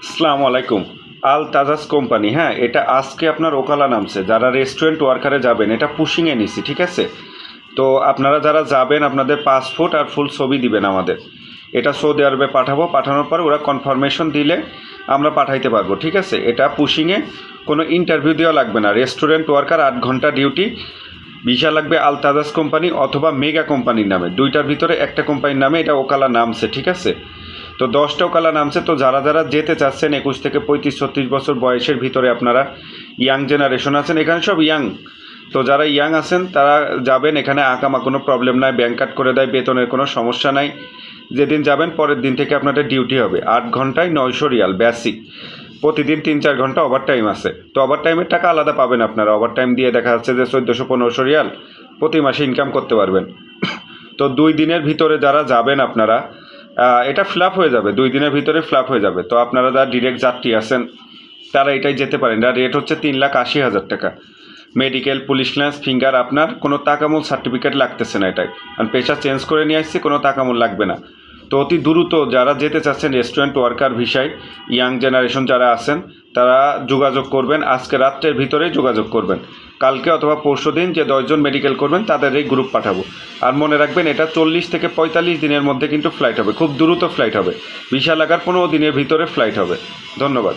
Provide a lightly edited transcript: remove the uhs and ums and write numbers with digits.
আসসালামু আলাইকুম। আল তাজাস কোম্পানি, হ্যাঁ, এটা আজকে আপনার ওকালা নামছে। যারা রেস্টুরেন্ট ওয়ার্কারে যাবেন, এটা পুশিংয়ে নিছি, ঠিক আছে? তো আপনারা যারা যাবেন আপনাদের পাসপোর্ট আর ফুল ছবি দিবেন আমাদের। এটা সৌদি আরবে পাঠাবো, পাঠানোর পর ওরা কনফার্মেশন দিলে আমরা পাঠাইতে পারবো, ঠিক আছে? এটা পুশিংয়ে কোনো ইন্টারভিউ দেওয়া লাগবে না। রেস্টুরেন্ট ওয়ার্কার 8 ঘন্টা ডিউটি। ভিসা লাগবে আল তাজাস কোম্পানি অথবা মেগা কোম্পানির নামে, দুইটার ভিতরে একটা কোম্পানির নামে এটা ওকালা নামছে, ঠিক আছে? তো 10টা ওকালা নামছে। তো যারা যারা যেতে চাচ্ছেন 21 থেকে 35-36 বছর বয়সের ভিতরে, আপনারা ইয়াং জেনারেশন আছেন, এখানে সব ইয়াং। তো যারা ইয়াং আছেন তারা যাবেন। এখানে আকামা কোনো প্রবলেম নাই, ব্যাংক কাট করে দেয়, বেতনের কোনো সমস্যা নাই। যেদিন যাবেন পরের দিন থেকে আপনাদের ডিউটি হবে 8 ঘন্টায় 900 রিয়াল বেসিক। প্রতিদিন 3-4 ঘন্টা ওভার টাইম আছে। তো ওভার টাইমের টাকা আলাদা পাবেন আপনারা। ওভার টাইম দিয়ে দেখা যাচ্ছে যে 1400-1500 রিয়াল প্রতি মাসে ইনকাম করতে পারবেন। তো 2 দিনের ভিতরে যারা যাবেন আপনারা, এটা ফ্ল্যাপ হয়ে যাবে, 2 দিনের ভিতরে ফ্ল্যাপ হয়ে যাবে। তো আপনারা যারা ডিরেক্ট যাত্রী আছেন তারা এটাই যেতে পারেন। এটা রেট হচ্ছে 3,80,000 টাকা। মেডিকেল, পুলিশ ক্লিয়ারেন্স, ফিঙ্গার, আপনার কোনো তাকামুল সার্টিফিকেট লাগতেছে না এটাই। কারণ পেশা চেঞ্জ করে নিয়ে আসছি, কোনো তাকামুল লাগবে না। তো অতি দ্রুত যারা যেতে চাচ্ছেন রেস্টুরেন্ট ওয়ার্কার ভিসায়, ইয়াং জেনারেশন যারা আছেন তারা যোগাযোগ করবেন। আজকে রাত্রের ভিতরেই যোগাযোগ করবেন। কালকে অথবা পরশু দিন যে 10 জন মেডিকেল করবেন তাদের এই গ্রুপ পাঠাবো। আর মনে রাখবেন এটা 40 থেকে 45 দিনের মধ্যে কিন্তু ফ্লাইট হবে, খুব দ্রুত ফ্লাইট হবে। ভিসা লাগার 15 দিনের ভিতরে ফ্লাইট হবে। ধন্যবাদ।